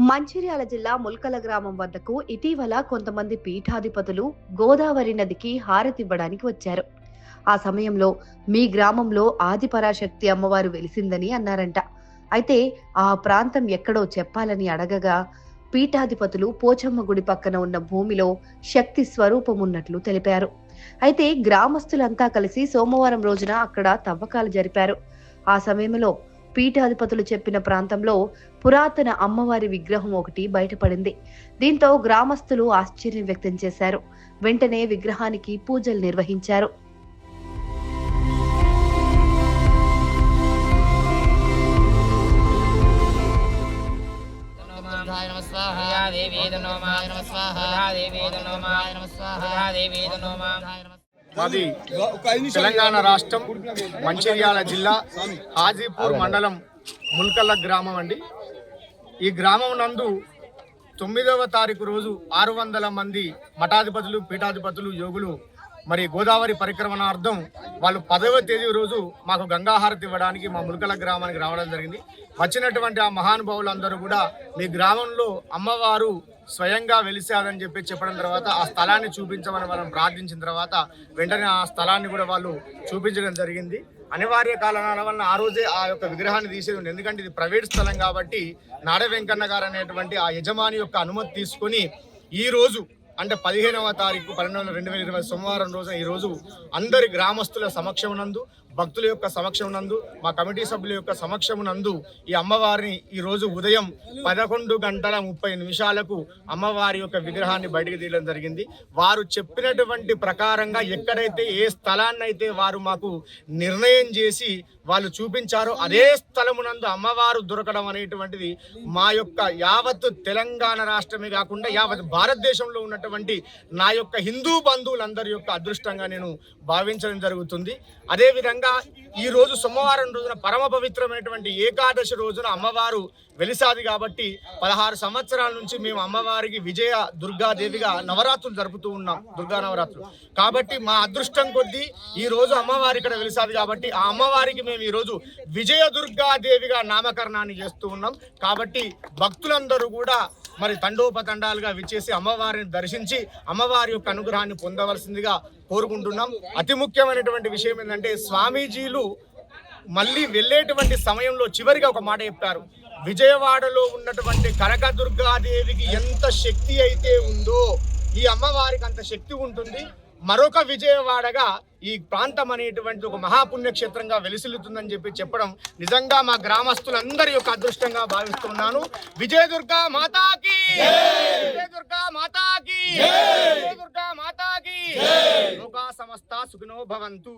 మంచిర్యాల జిల్లా ముల్కల గ్రామం వద్దకు ఇటీవల కొంతమంది పీఠాధిపతులు గోదావరి నదికి హారతివ్వడానికి వచ్చారు. ఆ సమయంలో మీ గ్రామంలో ఆదిపరాశక్తి అమ్మవారు వెలిసిందని అన్నారంట. అయితే ఆ ప్రాంతం ఎక్కడో చెప్పాలని అడగగా పీఠాధిపతులు పోచమ్మ గుడి పక్కన ఉన్న భూమిలో శక్తి స్వరూపం ఉన్నట్లు తెలిపారు. అయితే గ్రామస్తులంతా కలిసి సోమవారం రోజున అక్కడ తవ్వకాలు జరిపారు. ఆ సమయంలో పీఠాధిపతులు చెప్పిన ప్రాంతంలో పురాతన అమ్మవారి విగ్రహం ఒకటి బయటపడింది. దీంతో గ్రామస్తులు ఆశ్చర్యం వ్యక్తం చేశారు. వెంటనే విగ్రహానికి పూజలు నిర్వహించారు. మాది తెలంగాణ రాష్ట్రం మంచిర్యాల జిల్లా హాజీపూర్ మండలం ముల్కల్ల గ్రామం అండి. ఈ గ్రామం నందు 9వ తారీఖు రోజు 600 మంది మఠాధిపతులు, పీఠాధిపతులు, యోగులు మరి గోదావరి పరిక్రమణార్థం వాళ్ళు 10వ తేదీ రోజు మాకు గంగాహారతి ఇవ్వడానికి మా ముల్కల గ్రామానికి రావడం జరిగింది. వచ్చినటువంటి ఆ మహానుభావులందరూ కూడా మీ గ్రామంలో అమ్మవారు స్వయంగా వెలిసాదని చెప్పడం తర్వాత ఆ స్థలాన్ని చూపించమని మనం ప్రార్థించిన తర్వాత వెంటనే ఆ స్థలాన్ని కూడా వాళ్ళు చూపించడం జరిగింది. అనివార్య కారణాల వల్ల ఆ రోజే ఆ యొక్క విగ్రహాన్ని తీసేది ఉంది. ఎందుకంటే ఇది ప్రైవేట్ స్థలం కాబట్టి నాడ వెంకన్న గారు అనేటువంటి ఆ యజమాని యొక్క అనుమతి తీసుకొని ఈ రోజు అంటే 15వ తారీఖు 12/2020 సోమవారం రోజున ఈ రోజు అందరి గ్రామస్తుల సమక్షమునందు, భక్తుల యొక్క సమక్షమునందు, మా కమిటీ సభ్యుల యొక్క సమక్షమునందు ఈ అమ్మవారిని ఈ రోజు ఉదయం 11:30 అమ్మవారి యొక్క విగ్రహాన్ని బయటికి తీయడం జరిగింది. వారు చెప్పినటువంటి ప్రకారంగా ఎక్కడైతే ఏ స్థలాన్ని అయితే వారు మాకు నిర్ణయం చేసి వాళ్ళు చూపించారో అదే స్థలమునందు అమ్మవారు దొరకడం అనేటువంటిది మా యొక్క యావత్ తెలంగాణ రాష్ట్రమే కాకుండా యావత్ భారతదేశంలో ఉన్నటువంటి నా యొక్క హిందూ బంధువులందరి యొక్క అదృష్టంగా నేను భావించడం జరుగుతుంది. అదేవిధంగా ఈ రోజు సోమవారం రోజున పరమ పవిత్రమైనటువంటి ఏకాదశి రోజున అమ్మవారు వెలిసాది కాబట్టి 16 సంవత్సరాల నుంచి మేము అమ్మవారికి విజయ దుర్గాదేవిగా నవరాత్రులు జరుపుతూ ఉన్నాం, దుర్గా నవరాత్రులు. కాబట్టి మా అదృష్టం కొద్దీ ఈ రోజు అమ్మవారి ఇక్కడ వెలిసాది కాబట్టి ఆ అమ్మవారికి మేము ఈ రోజు విజయ దుర్గాదేవిగా నామకరణాన్ని చేస్తూ ఉన్నాం. కాబట్టి భక్తులందరూ కూడా మరి తండోపతండాలుగా విచ్చేసి అమ్మవారిని దర్శించి అమ్మవారి యొక్క అనుగ్రహాన్ని పొందవలసిందిగా కోరుకుంటున్నాం. అతి ముఖ్యమైనటువంటి విషయం ఏంటంటే స్వామీజీలు మళ్ళీ వెళ్ళేటువంటి సమయంలో చివరిగా ఒక మాట చెప్పారు. విజయవాడలో ఉన్నటువంటి కనకదుర్గాదేవికి ఎంత శక్తి అయితే ఉందో ఈ అమ్మవారికి అంత శక్తి ఉంటుంది. మరొక విజయవాడగా ఈ ప్రాంతం అనేటువంటి ఒక మహాపుణ్యక్షేత్రంగా వెలిసిల్లుతుందని చెప్పడం నిజంగా మా గ్రామస్తులందరి యొక్క అదృష్టంగా భావిస్తున్నాను. విజయదుర్గా మాతాకి, విజయదుర్గా మాతాకి, విజయదుర్గా మాతాకి. లోకా సమస్త సుఖినో భవంతు.